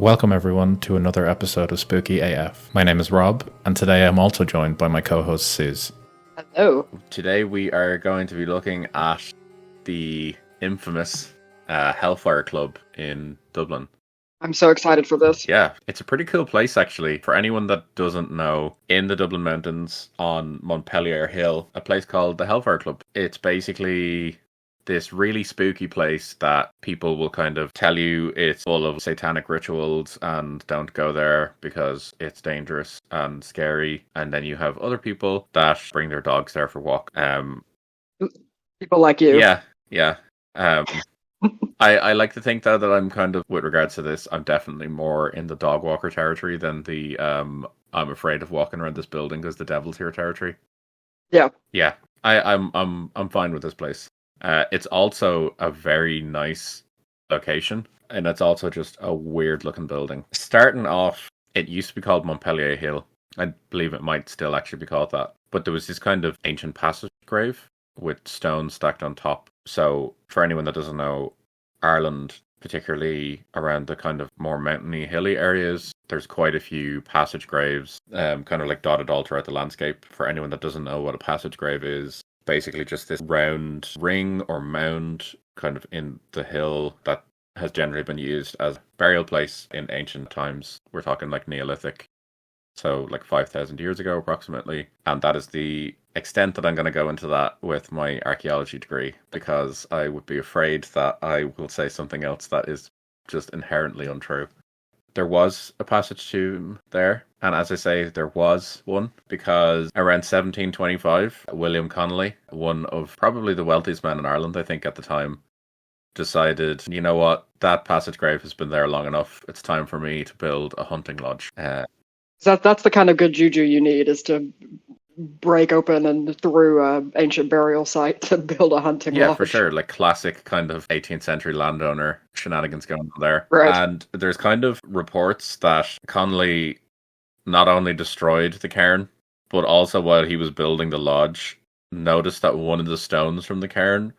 Welcome everyone to another episode of Spooky AF. My name is Rob, and today I'm also joined by my co-host Suze. Hello. Today we are going to be looking at the infamous Hellfire Club in Dublin. I'm so excited for this. Yeah, it's a pretty cool place actually. For anyone that doesn't know, in the Dublin Mountains on Montpellier Hill, a place called the Hellfire Club. It's basically this really spooky place that people will kind of tell you it's full of satanic rituals and don't go there because it's dangerous and scary. And then you have other people that bring their dogs there for a walk. People like you. Yeah. I like to think though that I'm kind of, with regards to this, I'm definitely more in the dog walker territory than the I'm afraid of walking around this building because the devil's here territory. Yeah. Yeah. I'm fine with this place. It's also a very nice location, and it's also just a weird looking building. Starting off, it used to be called Montpellier Hill. I believe it might still actually be called that. But there was this kind of ancient passage grave with stones stacked on top. So for anyone that doesn't know, Ireland, particularly around the kind of more mountainy, hilly areas, there's quite a few passage graves, kind of like dotted all throughout the landscape. For anyone that doesn't know what a passage grave is, basically just this round ring or mound kind of in the hill that has generally been used as a burial place in ancient times. We're talking like Neolithic, so like 5,000 years ago approximately. And that is the extent that I'm going to go into that with my archaeology degree, because I would be afraid that I will say something else that is just inherently untrue. There was a passage tomb there, and as I say, there was one, because around 1725, William Connolly, one of probably the wealthiest men in Ireland, I think, at the time, decided, you know what, that passage grave has been there long enough, it's time for me to build a hunting lodge. That's the kind of good juju you need, is to break open and through an ancient burial site to build a hunting lodge. Yeah, for sure. Like classic kind of 18th century landowner shenanigans going on there. Right. And there's kind of reports that Connolly not only destroyed the cairn, but also while he was building the lodge, noticed that one of the stones from the cairn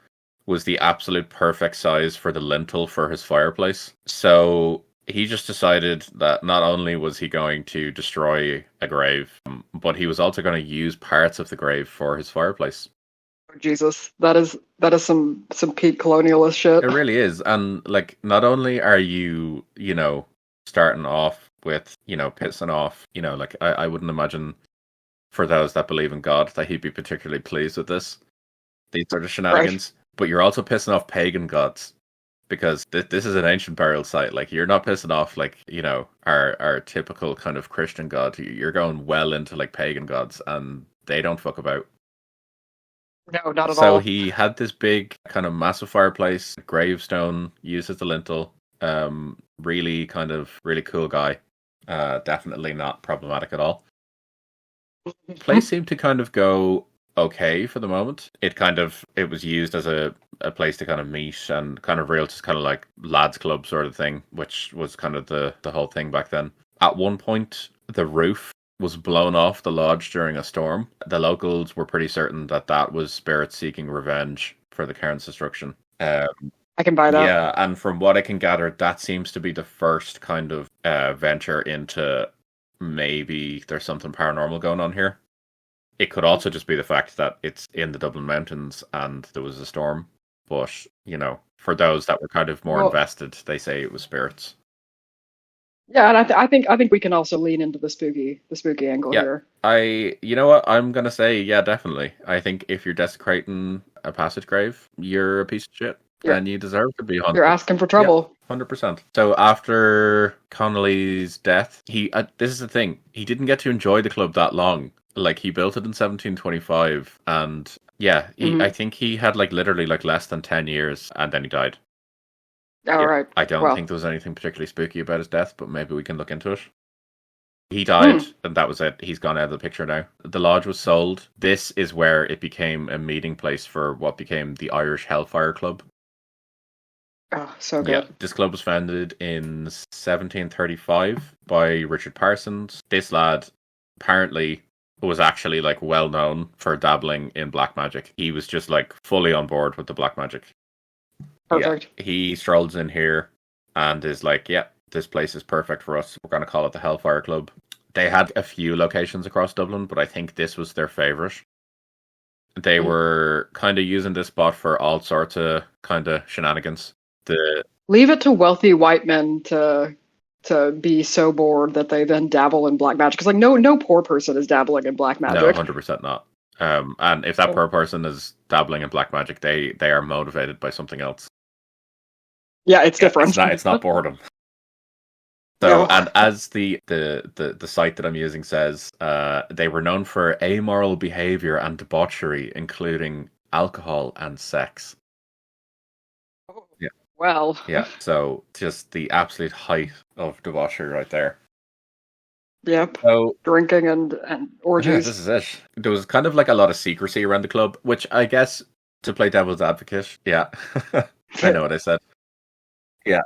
was the absolute perfect size for the lintel for his fireplace. So he just decided that not only was he going to destroy a grave, but he was also going to use parts of the grave for his fireplace. Oh, Jesus, that is some peak colonialist shit. It really is. And like, not only are you, starting off with, pissing off, like I wouldn't imagine for those that believe in God that he'd be particularly pleased with these sort of shenanigans. Right. But you're also pissing off pagan gods. Because this is an ancient burial site. Like, you're not pissing off, like, our typical kind of Christian god. You're going well into, like, pagan gods, and they don't fuck about. No, not at all. So he had this big, kind of massive fireplace, gravestone, used as the lintel. Really cool guy. Definitely not problematic at all. Place seemed to kind of go okay for the moment. It was used as a place to kind of meet and kind of real, just kind of like lads club sort of thing, which was kind of the whole thing back then. At one point, the roof was blown off the lodge during a storm. The locals were pretty certain that was spirits seeking revenge for the cairn's destruction. I can buy that. Yeah, and from what I can gather, that seems to be the first kind of venture into maybe there's something paranormal going on here. It could also just be the fact that it's in the Dublin Mountains and there was a storm. But, for those that were kind of more invested, they say it was spirits. Yeah, and I think we can also lean into the spooky angle here. You know what? I'm going to say, yeah, definitely. I think if you're desecrating a passage grave, you're a piece of shit. Yeah. And you deserve to be hunted. You're asking for trouble. Yeah, 100%. So after Connolly's death, this is the thing. He didn't get to enjoy the club that long. Like, he built it in 1725, and yeah, I think he had like literally like less than 10 years, and then he died. Right. I don't think there was anything particularly spooky about his death, but maybe we can look into it. He died, and that was it. He's gone out of the picture now. The lodge was sold. This is where it became a meeting place for what became the Irish Hellfire Club. Oh, so good. Yeah, this club was founded in 1735 by Richard Parsons. This lad apparently was actually like well known for dabbling in black magic. He was just like fully on board with the black magic. Perfect. Yeah, he strolls in here and is like, yeah, this place is perfect for us. We're going to call it the Hellfire Club. They had a few locations across Dublin, but I think this was their favourite. They were kind of using this spot for all sorts of kind of shenanigans. Leave it to wealthy white men to be so bored that they then dabble in black magic. Because like no poor person is dabbling in black magic. No, 100% not. And if that poor person is dabbling in black magic, they are motivated by something else. Yeah, it's different. It's not boredom. So, and as the site that I'm using says, they were known for amoral behavior and debauchery, including alcohol and sex. Yeah. Well. Yeah. So just the absolute height of debauchery right there. Yep. So drinking and orgies. Yeah, this is it. There was kind of like a lot of secrecy around the club, which I guess to play devil's advocate. Yeah. I know what I said. Yeah.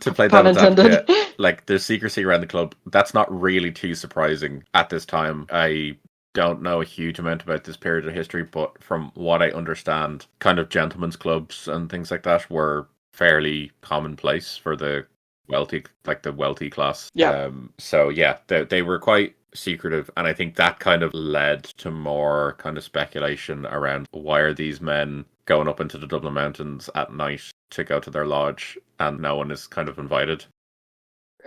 To play devil's advocate, like there's secrecy around the club. That's not really too surprising at this time. I don't know a huge amount about this period of history, but from what I understand, kind of gentlemen's clubs and things like that were fairly commonplace for the wealthy, like the wealthy class. Yeah. So yeah, they were quite secretive, and I think that kind of led to more kind of speculation around why are these men going up into the Dublin Mountains at night to go to their lodge and no one is kind of invited.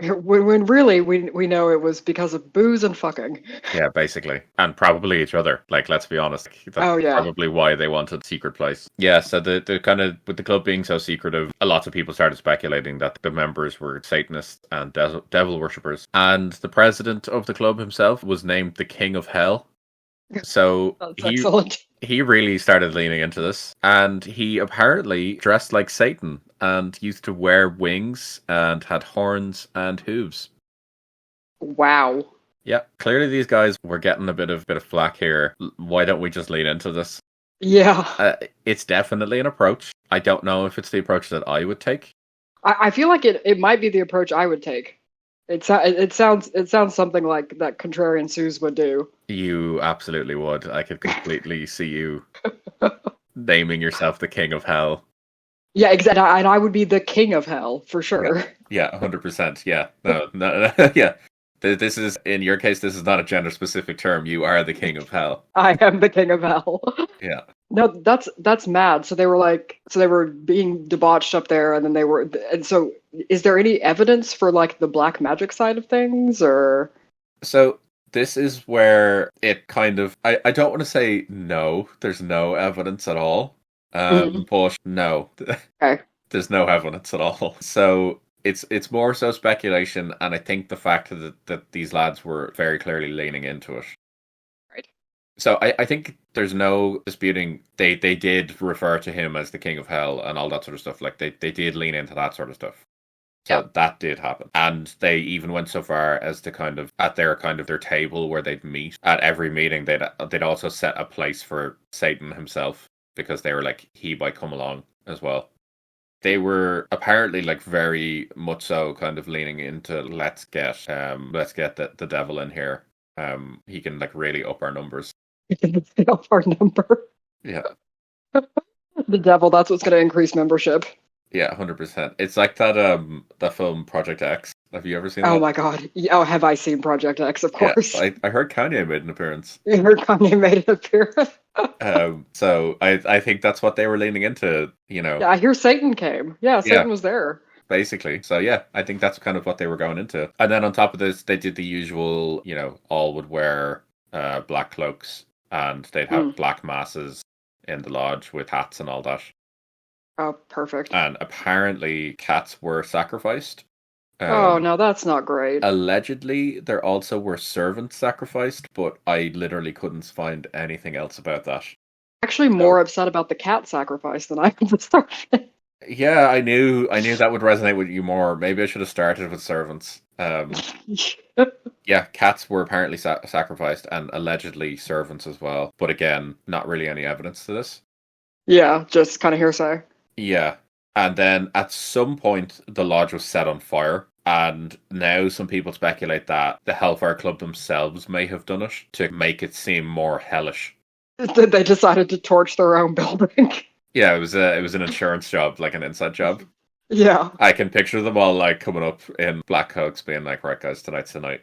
When really we know it was because of booze and fucking. Yeah, basically. And probably each other. Like, let's be honest. That's probably why they wanted a secret place. Yeah, so the kind of, with the club being so secretive, a lot of people started speculating that the members were Satanists and devil worshippers. And the president of the club himself was named the King of Hell. So he really started leaning into this, and he apparently dressed like Satan and used to wear wings and had horns and hooves. Wow. Yeah, clearly these guys were getting a bit of flack here. Why don't we just lean into this? Yeah. It's definitely an approach. I don't know if it's the approach that I would take. I feel like it might be the approach I would take. It sounds something like that Contrarian Suze would do. You absolutely would. I could completely see you naming yourself the King of Hell. Yeah, exactly. And I would be the King of Hell for sure. Yeah, 100%. Yeah, no, yeah. This is, in your case, this is not a gender-specific term. You are the King of Hell. I am the King of Hell. Yeah. No, that's mad. So they were being debauched up there, and then and so is there any evidence for like the black magic side of things, or? So this is where it kind of, I don't want to say no, there's no evidence at all. But no, okay. There's no evidence at all. So it's more so speculation, and I think the fact that these lads were very clearly leaning into it. Right. So I think there's no disputing they did refer to him as the King of Hell and all that sort of stuff. Like they did lean into that sort of stuff. So that did happen. And they even went so far as to kind of, at their table where they'd meet, at every meeting they'd also set a place for Satan himself, because they were like, he might come along as well. They were apparently like very much so kind of leaning into let's get the devil in here. He can like really up our numbers. He can up our number. Yeah. The devil, that's what's going to increase membership. Yeah, 100%. It's like that film Project X. Have you ever seen that? Oh my god. Oh, have I seen Project X? Of course. Yeah, I heard Kanye made an appearance. You heard Kanye made an appearance? So I think that's what they were leaning into, you know. Yeah, I hear Satan came. Yeah, Satan was there. Basically. So yeah, I think that's kind of what they were going into. And then on top of this, they did the usual, you know, all would wear black cloaks, and they'd have black masses in the lodge with hats and all that. Oh, perfect. And apparently cats were sacrificed. Oh, no, that's not great. Allegedly, there also were servants sacrificed, but I literally couldn't find anything else about that. Actually, more upset about the cat sacrifice than I was. Yeah, I knew that would resonate with you more. Maybe I should have started with servants. Yeah, cats were apparently sacrificed, and allegedly servants as well. But again, not really any evidence to this. Yeah, just kind of hearsay. Yeah. And then at some point, the lodge was set on fire. And now some people speculate that the Hellfire Club themselves may have done it to make it seem more hellish. They decided to torch their own building. Yeah, it was an insurance job, like an inside job. Yeah, I can picture them all like coming up in black coats, being like, "Right, guys, tonight's the night."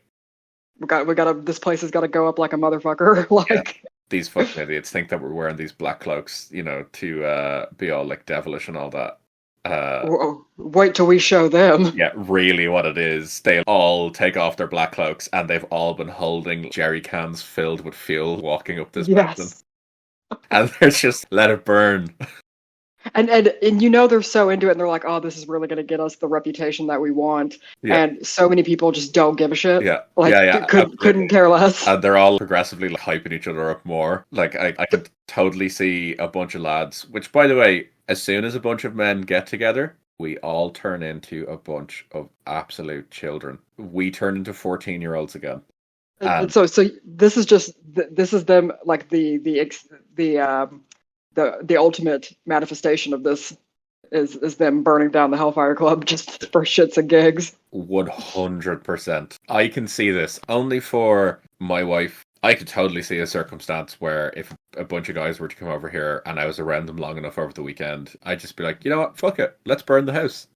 we gotta. This place has got to go up like a motherfucker. Yeah, Like, these fucking idiots think that we're wearing these black cloaks, to be all like devilish and all that. whoa, wait till we show them. Yeah, really, what it is, they all take off their black cloaks, and they've all been holding jerry cans filled with fuel, walking up this mountain, Yes. and they're just let it burn. And they're so into it, and they're like, oh, this is really going to get us the reputation that we want. Yeah, And so many people just don't give a shit. yeah, Like, yeah, couldn't absolutely. care less. And they're all progressively like, hyping each other up more. Like I could totally see a bunch of lads. Which, by the way, as soon as a bunch of men get together, we all turn into a bunch of absolute children. We turn into 14-year-olds again. And And so this is just this is them like the ultimate manifestation of this is them burning down the Hellfire Club just for shits and gigs. 100%. I can see this only for my wife. I could totally see a circumstance where if a bunch of guys were to come over here and I was around them long enough over the weekend, I'd just be like, you know what, fuck it, let's burn the house.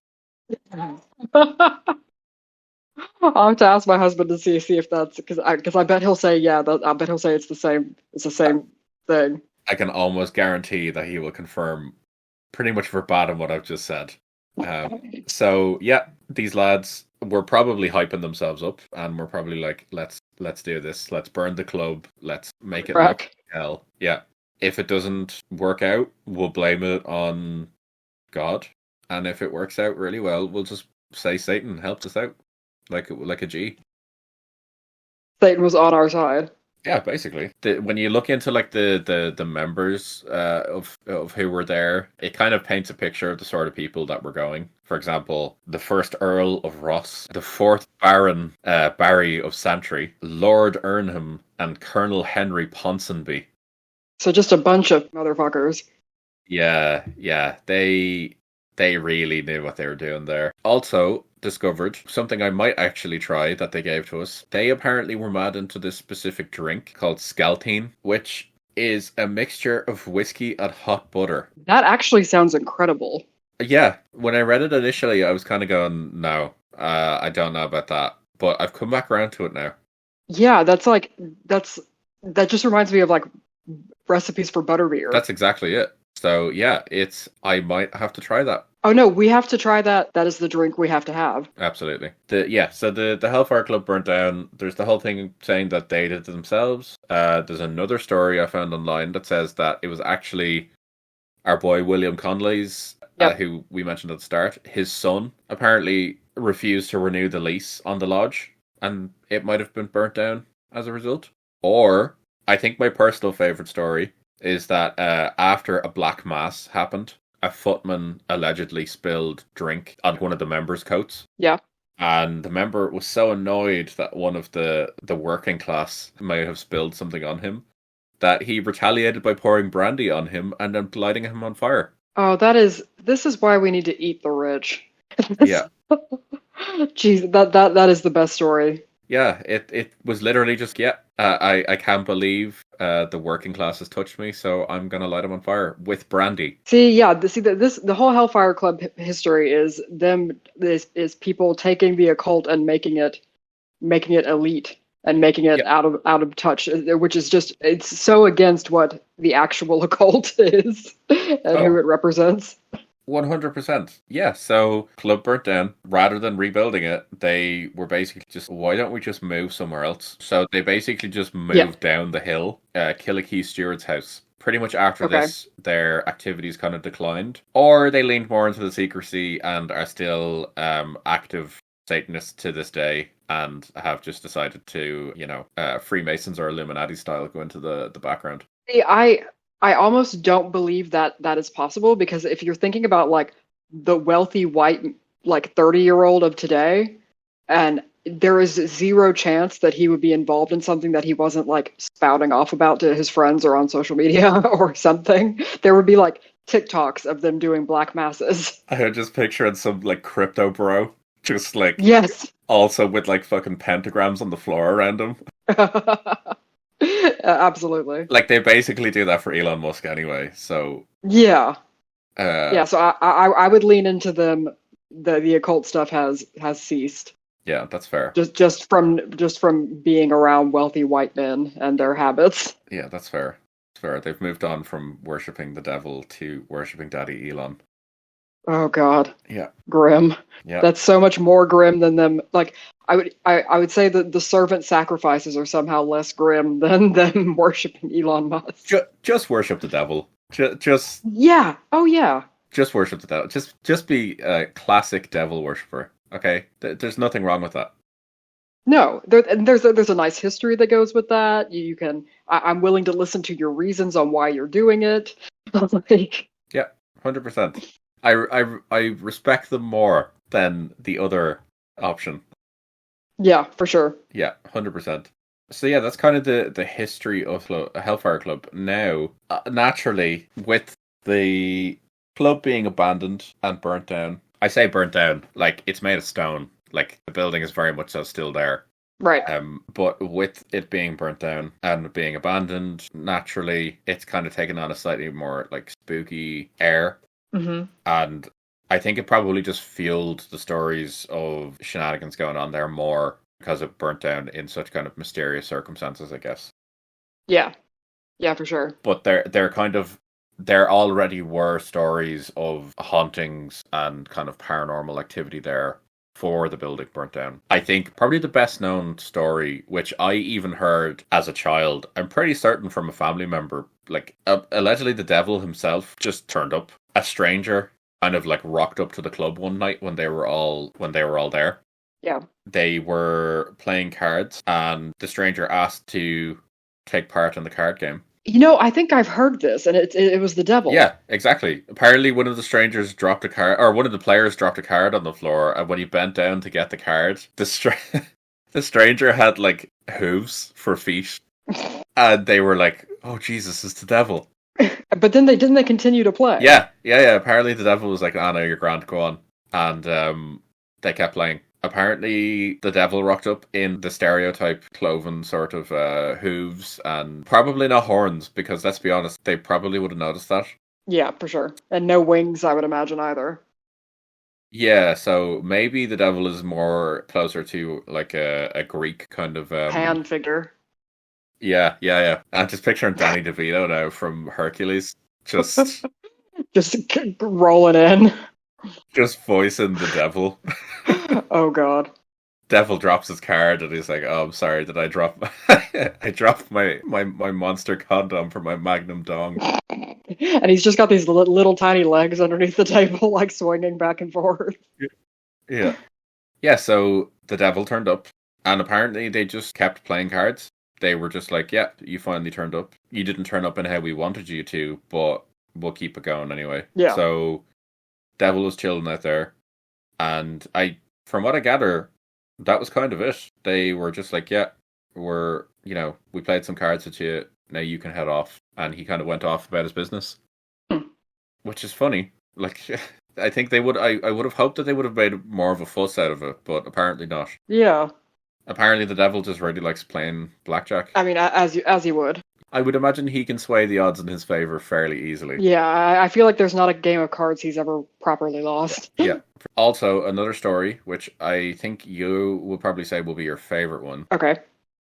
I'll have to ask my husband to see if that's because I bet he'll say yeah. I bet he'll say it's the same thing. I can almost guarantee that he will confirm pretty much verbatim what I've just said. So yeah, these lads were probably hyping themselves up, and we're probably like, let's do this. Let's burn the club. Let's make it look Crack. like hell. Yeah. If it doesn't work out, we'll blame it on God, and if it works out really well, we'll just say Satan helped us out, like a G. Satan was on our side. Yeah, basically. When you look into like the members of who were there, it kind of paints a picture of the sort of people that were going. For example, the first Earl of Ross, the fourth Baron Barry of Santry, Lord Ernham, and Colonel Henry Ponsonby. So just a bunch of motherfuckers. Yeah, they really knew what they were doing there. Also discovered something I might actually try that they gave to us. They apparently were mad into this specific drink called Scaltine, which is a mixture of whiskey and hot butter. That actually sounds incredible. Yeah, when I read it initially, I was kind of going, no, I don't know about that. But I've come back around to it now. Yeah, that just reminds me of like recipes for butterbeer. That's exactly it. So yeah, I might have to try that. Oh no, we have to try that. That is the drink we have to have. Absolutely. So the Hellfire Club burnt down. There's the whole thing saying that they did it themselves. There's another story I found online that says that it was actually our boy William Conley's, Yep. who we mentioned at the start. His son apparently refused to renew the lease on the lodge, and it might have been burnt down as a result. Or I think my personal favorite story is that after a black mass happened, a footman allegedly spilled drink on one of the members' coats. Yeah. And the member was so annoyed that one of the working class may have spilled something on him that he retaliated by pouring brandy on him and then lighting him on fire. Oh, this is why we need to eat the rich. Yeah. Jeez, that is the best story. Yeah, it was literally just, I can't believe the working class has touched me, so I'm gonna light him on fire with brandy. See, yeah, the whole Hellfire Club history is is people taking the occult and making it elite and making it Yeah. out of touch, which is just it's so against what the actual occult is and who Oh, it represents. 100%. Yeah, so club burnt down. Rather than rebuilding it, they were basically just, why don't we just move somewhere else? So they basically just Yeah. moved down the hill, Killikee Stewart's house. Pretty much after Okay. this, their activities kind of declined, or they leaned more into the secrecy and are still active Satanists to this day, and have just decided to, Freemasons or Illuminati style go into the background. See, I almost don't believe that is possible because if you're thinking about like the wealthy white like 30-year-old of today, and there is zero chance that he would be involved in something that he wasn't like spouting off about to his friends or on social media or something. There would be like TikToks of them doing black masses. I was just picturing some like crypto bro, just like Yes. also with like fucking pentagrams on the floor around him. Absolutely. Like they basically do that for Elon Musk anyway. So Yeah. uh Yeah, so I would lean into them the occult stuff has ceased. Yeah, that's fair. Just from being around wealthy white men and their habits. Yeah, that's fair. It's fair. They've moved on from worshipping the devil to worshipping Daddy Elon. Oh God. Yeah. Grim. Yeah. That's so much more grim than them. Like I would say that the servant sacrifices are somehow less grim than them worshiping Elon Musk. Just worship the devil. Just yeah. Oh yeah. Just worship the devil. Just be a classic devil worshipper. Okay, there's nothing wrong with that. No, there's a nice history that goes with that. You can. I'm willing to listen to your reasons on why you're doing it. Like, yeah, 100%. I respect them more than the other option. Yeah, for sure. Yeah, 100%. So yeah, that's kind of the history of Hellfire Club. Now, naturally, with the club being abandoned and burnt down. I say burnt down, like it's made of stone. Like the building is very much so still there. Right. But with it being burnt down and being abandoned, naturally, it's kind of taken on a slightly more like spooky air. Mm-hmm. And I think it probably just fueled the stories of shenanigans going on there more because it burnt down in such kind of mysterious circumstances, I guess. Yeah. Yeah, for sure. But there already were stories of hauntings and kind of paranormal activity there for the building burnt down. I think probably the best known story, which I even heard as a child, I'm pretty certain from a family member, like allegedly the devil himself just turned up. A stranger kind of like rocked up to the club one night when they were all there. Yeah. They were playing cards and the stranger asked to take part in the card game. You know, I think I've heard this, and it was the devil. Yeah, exactly. Apparently, one of the strangers dropped a card, or one of the players dropped a card on the floor, and when he bent down to get the card, the stranger had like hooves for feet, and they were like, "Oh Jesus, it's the devil." But then didn't they continue to play? Yeah. Apparently, the devil was like, "Oh no, you're grand, go on," and they kept playing. Apparently, the devil rocked up in the stereotype cloven sort of hooves and probably not horns, because let's be honest, they probably would have noticed that. Yeah, for sure. And no wings, I would imagine, either. Yeah, so maybe the devil is more closer to like a Greek kind of... Pan figure. Yeah. I'm just picturing Danny DeVito now from Hercules. Just rolling in. Just voicing the devil. Oh God. Devil drops his card and he's like, "Oh, I'm sorry, did I drop I dropped my monster condom for my magnum dong." And he's just got these little tiny legs underneath the table, like swinging back and forth. Yeah, so the devil turned up and apparently they just kept playing cards. They were just like, "Yeah, you finally turned up. You didn't turn up in how we wanted you to, but we'll keep it going anyway." Yeah. So devil was chilling out there, and from what I gather, that was kind of it. They were just like, "Yeah, we played some cards with you. Now you can head off." And he kind of went off about his business, which is funny. Like, I think they would. I would have hoped that they would have made more of a fuss out of it, but apparently not. Yeah. Apparently, the devil just really likes playing blackjack. I mean, as you would. I would imagine he can sway the odds in his favor fairly easily. Yeah, I feel like there's not a game of cards he's ever properly lost. Yeah. Also, another story, which I think you will probably say will be your favorite one. Okay.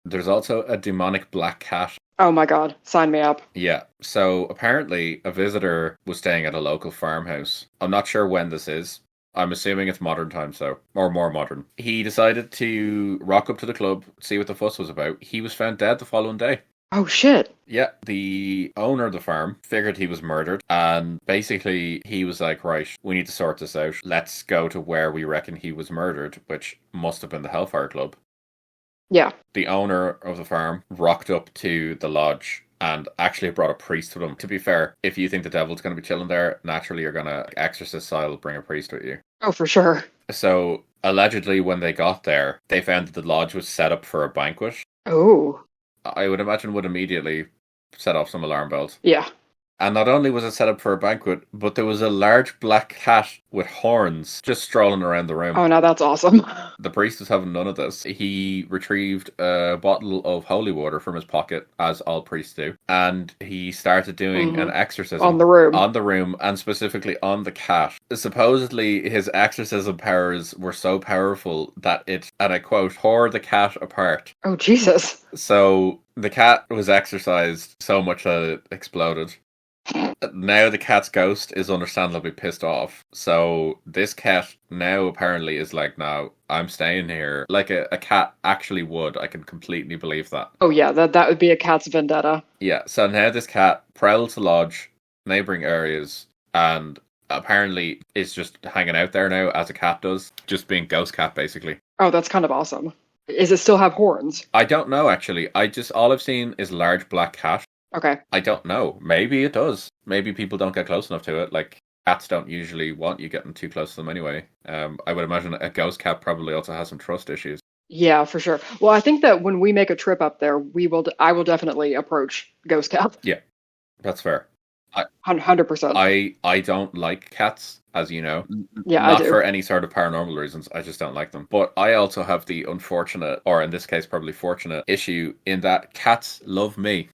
There's also a demonic black cat. Oh my God, sign me up. Yeah. So apparently a visitor was staying at a local farmhouse. I'm not sure when this is. I'm assuming it's modern times though, or more modern. He decided to rock up to the club, see what the fuss was about. He was found dead the following day. Oh shit. Yeah, the owner of the farm figured he was murdered, and basically he was like, "Right, we need to sort this out. Let's go to where we reckon he was murdered," which must have been the Hellfire Club. Yeah. The owner of the farm rocked up to the lodge and actually brought a priest with him. To be fair, if you think the devil's going to be chilling there, naturally you're going to exorcist style bring a priest with you. Oh, for sure. So, allegedly when they got there, they found that the lodge was set up for a banquet. Oh. I would imagine would immediately set off some alarm bells. Yeah. And not only was it set up for a banquet, but there was a large black cat with horns just strolling around the room. Oh, now that's awesome. The priest was having none of this. He retrieved a bottle of holy water from his pocket, as all priests do, and he started doing an exorcism On the room. on the room, and specifically on the cat. Supposedly, his exorcism powers were so powerful that it, and I quote, tore the cat apart. Oh, Jesus. So the cat was exorcised so much that it exploded. Now the cat's ghost is understandably pissed off. So this cat now apparently is like, no, I'm staying here. Like a cat actually would. I can completely believe that. Oh, yeah, that would be a cat's vendetta. Yeah, so now this cat prowls the lodge, neighbouring areas, and apparently is just hanging out there now as a cat does. Just being ghost cat, basically. Oh, that's kind of awesome. Does it still have horns? I don't know, actually. All I've seen is large black cat. Okay. I don't know. Maybe it does. Maybe people don't get close enough to it. Like, cats don't usually want you getting too close to them anyway. I would imagine a ghost cat probably also has some trust issues. Yeah, for sure. Well, I think that when we make a trip up there, I will definitely approach Ghost Cat. Yeah, that's fair. 100%. I don't like cats, as you know. Yeah, Not I do. for any sort of paranormal reasons. I just don't like them. But I also have the unfortunate, or in this case probably fortunate, issue in that cats love me.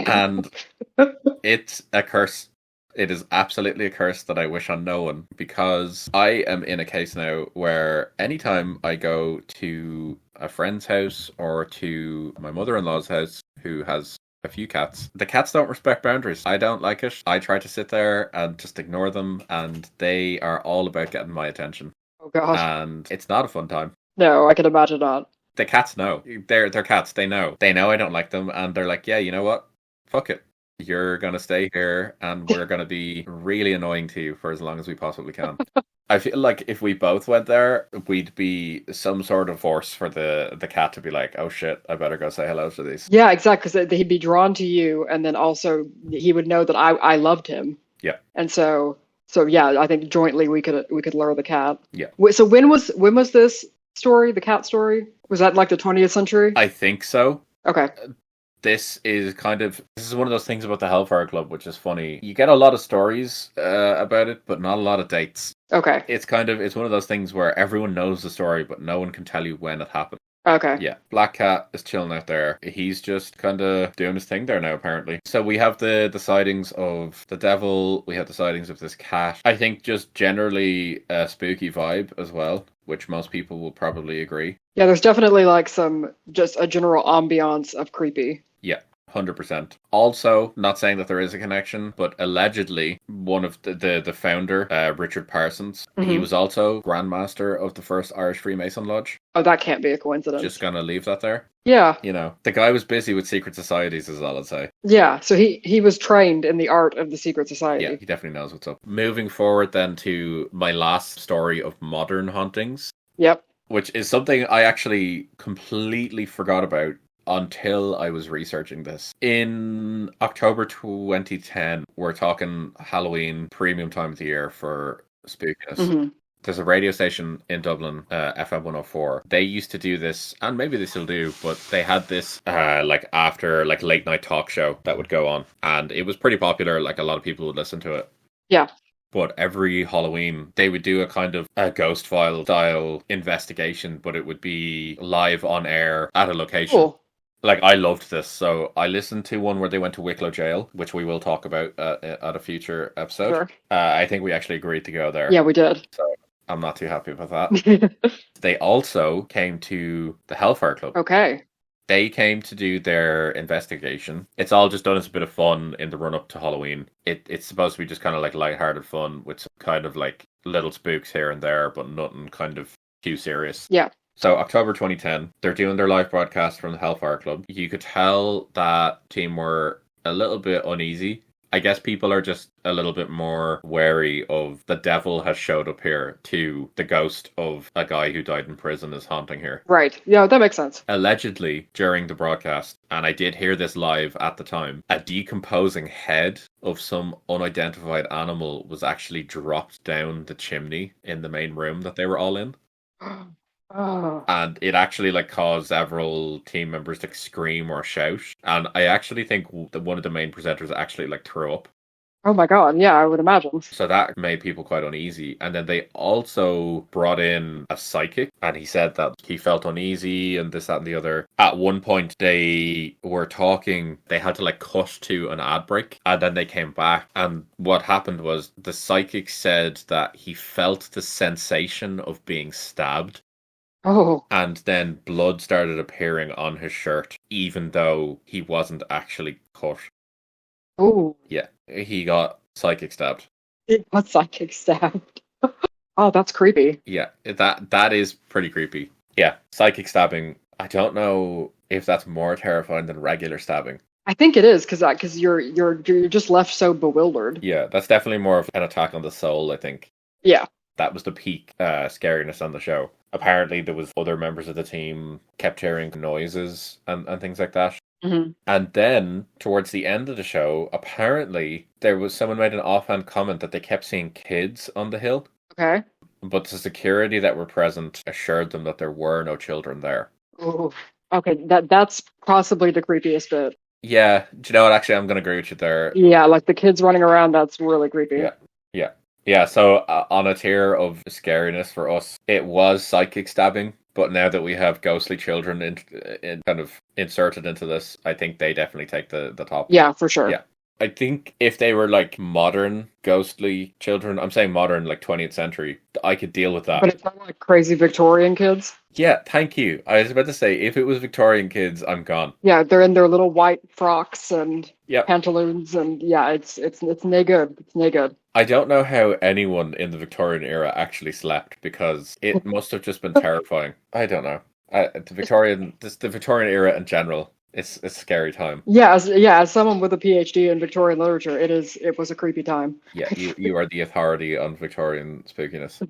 And it's a curse. It is absolutely a curse that I wish on no one, because I am in a case now where anytime I go to a friend's house or to my mother-in-law's house, who has a few cats, the cats don't respect boundaries. I don't like it. I try to sit there and just ignore them, and they are all about getting my attention. Oh, God. And it's not a fun time. No, I can imagine not. The cats know. They're cats. They know. They know I don't like them, and they're like, yeah, you know what? Fuck it. You're going to stay here, and we're going to be really annoying to you for as long as we possibly can. I feel like if we both went there, we'd be some sort of force for the cat to be like, oh shit, I better go say hello to these. Yeah, exactly. Because he'd be drawn to you, and then also he would know that I loved him. Yeah. And so yeah, I think jointly we could lure the cat. Yeah. So when was this story, the cat story? Was that like the 20th century? I think so. Okay. This is one of those things about the Hellfire Club, which is funny. You get a lot of stories about it, but not a lot of dates. Okay. It's one of those things where everyone knows the story, but no one can tell you when it happened. Okay. Yeah, Black Cat is chilling out there. He's just kind of doing his thing there now, apparently. So we have the sightings of the devil. We have the sightings of this cat. I think just generally a spooky vibe as well, which most people will probably agree. Yeah, there's definitely like just a general ambiance of creepy. Yeah. 100%. Also, not saying that there is a connection, but allegedly one of the founder, Richard Parsons, he was also Grandmaster of the first Irish Freemason Lodge. Oh, that can't be a coincidence. Just gonna leave that there. Yeah. You know, the guy was busy with secret societies, is all I'd say. Yeah, so he was trained in the art of the secret society. Yeah, he definitely knows what's up. Moving forward then to my last story of modern hauntings. Yep. Which is something I actually completely forgot about until I was researching this. In October 2010, we're talking Halloween premium time of the year for spookiness. Mm-hmm. There's a radio station in Dublin, FM 104. They used to do this, and maybe they still do, but they had this after late night talk show that would go on, and it was pretty popular. Like, a lot of people would listen to it. Yeah. But every Halloween, they would do a kind of a ghost file style investigation, but it would be live on air at a location. Cool. Like, I loved this. So I listened to one where they went to Wicklow Jail, which we will talk about at a future episode. Sure. I think we actually agreed to go there. Yeah, we did. So I'm not too happy about that. They also came to the Hellfire Club. Okay. They came to do their investigation. It's all just done as a bit of fun in the run up to Halloween. It's supposed to be just kind of like lighthearted fun with some kind of like little spooks here and there, but nothing kind of too serious. Yeah. So October 2010, they're doing their live broadcast from the Hellfire Club. You could tell that team were a little bit uneasy. I guess people are just a little bit more wary of the devil has showed up here to the ghost of a guy who died in prison is haunting here. Right. Yeah, that makes sense. Allegedly, during the broadcast, and I did hear this live at the time, a decomposing head of some unidentified animal was actually dropped down the chimney in the main room that they were all in. Oh. And it actually caused several team members to scream or shout. And I actually think that one of the main presenters actually threw up. Oh my God. Yeah, I would imagine. So that made people quite uneasy. And then they also brought in a psychic, and he said that he felt uneasy and this, that, and the other. At one point, they were talking, they had to like cut to an ad break, and then they came back. And what happened was the psychic said that he felt the sensation of being stabbed. Oh, And then blood started appearing on his shirt, even though he wasn't actually cut. oh, Yeah, he got psychic stabbed. it got psychic stabbed. Oh, that's creepy. Yeah, that is pretty creepy. Yeah, psychic stabbing. I don't know if that's more terrifying than regular stabbing. I think it is because you're just left so bewildered. Yeah, that's definitely more of an attack on the soul, I think. Yeah. That was the peak scariness on the show. Apparently, there was other members of the team kept hearing noises and things like that. Hmm. And then, towards the end of the show, apparently, there was someone made an offhand comment that they kept seeing kids on the hill. Okay. But the security that were present assured them that there were no children there. Oh. Okay. That's possibly the creepiest bit. Yeah, do you know what? Actually, I'm going to agree with you there. Yeah, like the kids running around. That's really creepy. Yeah, yeah. Yeah, so on a tier of scariness for us, it was psychic stabbing. But now that we have ghostly children in kind of inserted into this, I think they definitely take the top. Yeah, for sure. Yeah. I think if they were like modern ghostly children, I'm saying modern, like 20th century, I could deal with that. But it's not like crazy Victorian kids. Yeah, thank you. I was about to say, if it was Victorian kids, I'm gone. Yeah, they're in their little white frocks and Yep. pantaloons, and yeah, it's no good. It's no good. I don't know how anyone in the Victorian era actually slept because it must have just been terrifying. I don't know. The Victorian era in general, it's a scary time. Yeah, as someone with a PhD in Victorian literature, it was a creepy time. Yeah, you are the authority on Victorian spookiness.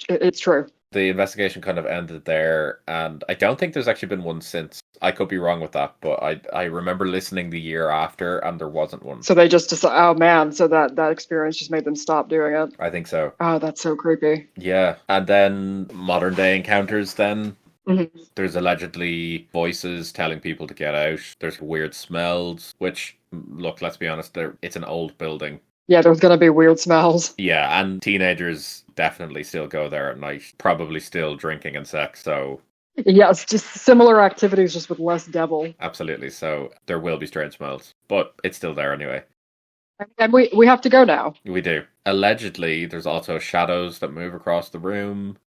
It's true. The investigation kind of ended there, and I don't think there's actually been one since. I could be wrong with that, but I remember listening the year after, and there wasn't one. So they just decided, oh man, so that experience just made them stop doing it. I think so. Oh, that's so creepy. Yeah, and then modern day encounters then. Mm-hmm. There's allegedly voices telling people to get out. There's weird smells, which, look, let's be honest, it's an old building. Yeah, there's gonna be weird smells. Yeah, and teenagers definitely still go there at night, probably still drinking and sex, so... Yeah, it's just similar activities, just with less devil. Absolutely, so there will be strange smells, but it's still there anyway. And we have to go now. We do. Allegedly, there's also shadows that move across the room.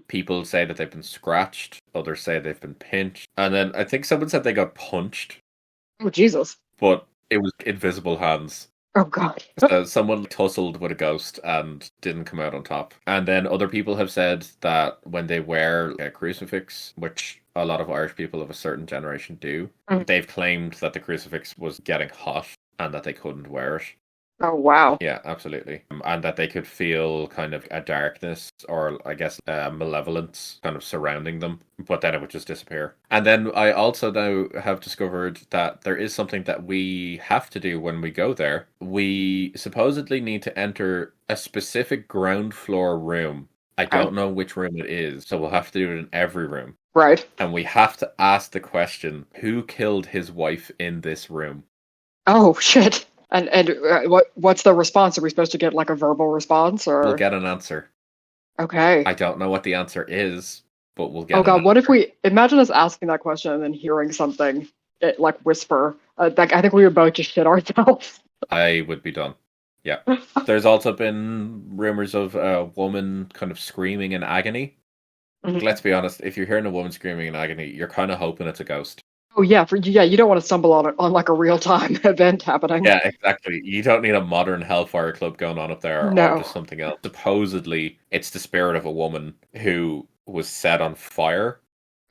People say that they've been scratched, others say they've been pinched, and then I think someone said they got punched, Oh, Jesus. but it was invisible hands. Oh, God. So someone tussled with a ghost and didn't come out on top. And then other people have said that when they wear a crucifix, which a lot of Irish people of a certain generation do, they've claimed that the crucifix was getting hot and that they couldn't wear it. Oh, wow. Yeah, absolutely. And that they could feel kind of a darkness or, I guess, a malevolence kind of surrounding them, but then it would just disappear. And then I also now have discovered that there is something that we have to do when we go there. We supposedly need to enter a specific ground floor room. I don't know which room it is, so we'll have to do it in every room. Right. And we have to ask the question, who killed his wife in this room? Oh, shit. And what's the response? Are we supposed to get like a verbal response, or We'll get an answer. Okay. I don't know what the answer is, but we'll get. Oh God, what if we imagine us asking that question and then hearing something like whisper? Like I think we would both just shit ourselves. I would be done. Yeah. There's also been rumors of a woman kind of screaming in agony. Let's be honest, if you're hearing a woman screaming in agony, you're kind of hoping it's a ghost. Oh yeah, you don't want to stumble on like a real time event happening. Yeah, exactly. You don't need a modern Hellfire Club going on up there or just something else. Supposedly, it's the spirit of a woman who was set on fire.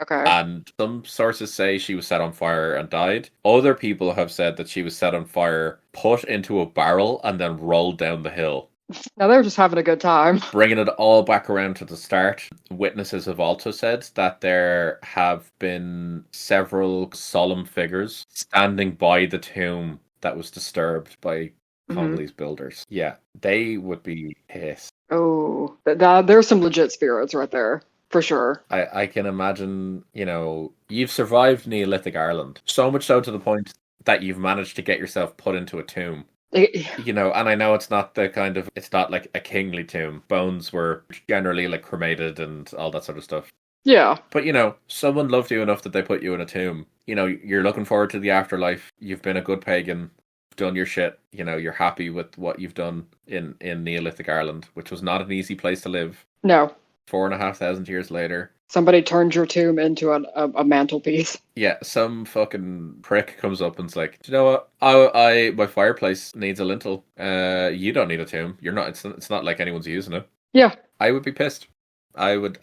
Okay. And some sources say she was set on fire and died. Other people have said that she was set on fire, put into a barrel, and then rolled down the hill. Now they're just having a good time. Bringing it all back around to the start, witnesses have also said that there have been several solemn figures standing by the tomb that was disturbed by Connolly's builders. Yeah, they would be pissed. Oh, there's some legit spirits right there, for sure. I can imagine, you've survived Neolithic Ireland. So much so to the point that you've managed to get yourself put into a tomb. You know, and I know it's not it's not like a kingly tomb. Bones were generally like cremated and all that sort of stuff. Yeah. But you know, someone loved you enough that they put you in a tomb. You know, you're looking forward to the afterlife. You've been a good pagan, done your shit. You know, you're happy with what you've done in Neolithic Ireland, which was not an easy place to live. No. 4,500 years later. Somebody turned your tomb into a mantelpiece. Yeah, some fucking prick comes up and's like, do you know what? I my fireplace needs a lintel. You don't need a tomb. You're not. It's not like anyone's using it. Yeah. I would be pissed. I would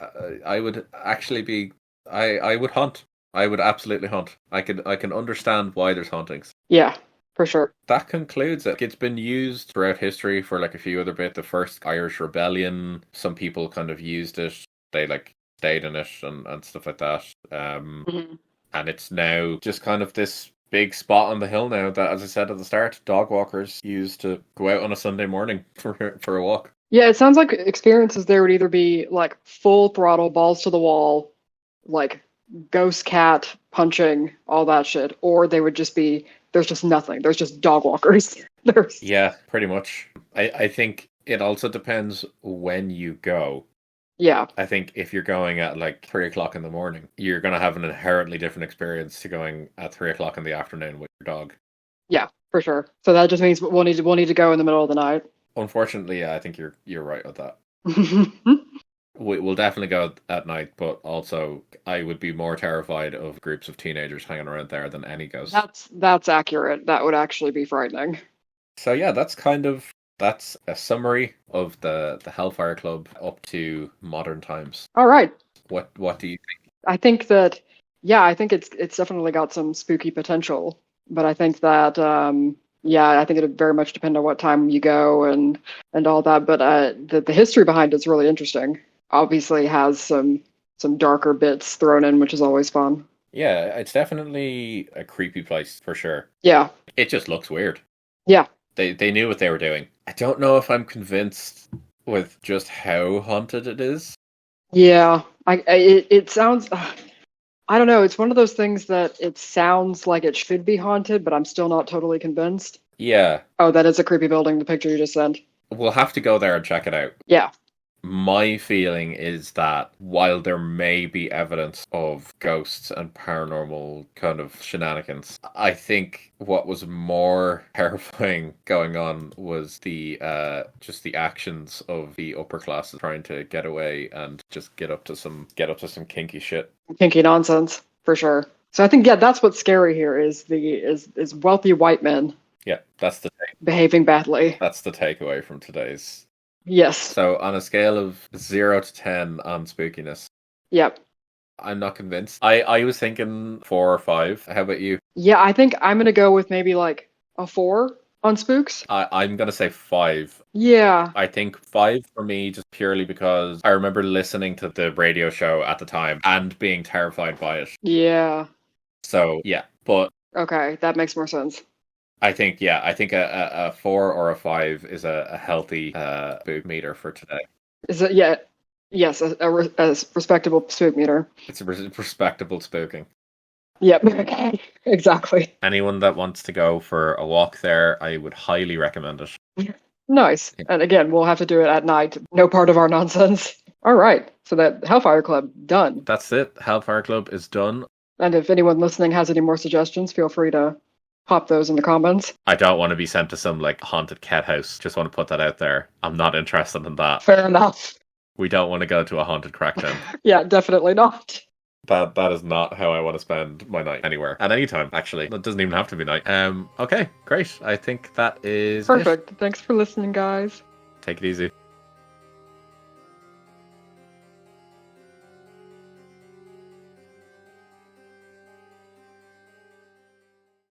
actually be. I would hunt. I would absolutely hunt. I can understand why there's hauntings. Yeah, for sure. That concludes it. It's been used throughout history for like a few other bits. The first Irish rebellion. Some people kind of used it. They like stayed in it and stuff like that. And it's now just kind of this big spot on the hill now that, as I said at the start, dog walkers use to go out on a Sunday morning for a walk. Yeah, it sounds like experiences there would either be like full throttle, balls to the wall, like ghost cat punching, all that shit, or they would just be there's just nothing. There's just dog walkers. Yeah, pretty much. I think it also depends when you go. Yeah. I think if you're going at like 3 o'clock in the morning, you're going to have an inherently different experience to going at 3 o'clock in the afternoon with your dog. Yeah, for sure. So that just means we'll need to go in the middle of the night. Unfortunately, yeah, I think you're right with that. We'll definitely go at night, but also I would be more terrified of groups of teenagers hanging around there than any ghosts. That's accurate. That would actually be frightening. So yeah, that's a summary of the Hellfire Club up to modern times. All right. What do you think? I think that I think it's definitely got some spooky potential, but I think that I think it would very much depend on what time you go and all that. But the history behind it's really interesting. Obviously has some darker bits thrown in, which is always fun. Yeah, it's definitely a creepy place for sure. Yeah. It just looks weird. Yeah. They knew what they were doing. I don't know if I'm convinced with just how haunted it is. Yeah. It sounds I don't know, it's one of those things that it sounds like it should be haunted, but I'm still not totally convinced. Yeah. Oh, that is a creepy building, the picture you just sent. We'll have to go there and check it out. Yeah. My feeling is that while there may be evidence of ghosts and paranormal kind of shenanigans, I think what was more terrifying going on was the just the actions of the upper classes trying to get away and just get up to some kinky shit. Kinky nonsense, for sure. So I think that's what's scary here is is wealthy white men. Yeah, that's behaving badly. That's the takeaway from today's. Yes. So on a scale of 0 to 10 on spookiness. Yep. I'm not convinced. I was thinking 4 or 5. How about you? Yeah, I think I'm going to go with maybe like a 4 on spooks. I'm going to say 5. Yeah. I think 5 for me just purely because I remember listening to the radio show at the time and being terrified by it. Yeah. So, yeah. But okay, that makes more sense. I think a 4 or a 5 is a healthy spook meter for today. Is it? Yeah. Yes, a respectable spook meter. It's a respectable spooking. Yep. Exactly. Anyone that wants to go for a walk there, I would highly recommend it. Nice. Yeah. And again, we'll have to do it at night. No part of our nonsense. All right. So that Hellfire Club, done. That's it. Hellfire Club is done. And if anyone listening has any more suggestions, feel free to pop those in the comments. I don't want to be sent to some like haunted cat house. Just want to put that out there. I'm not interested in that. Fair enough. We don't want to go to a haunted crack den. Yeah, definitely not. That is not how I want to spend my night anywhere. At any time, actually. It doesn't even have to be night. Okay, great. I think that is perfect. Thanks for listening, guys. Take it easy.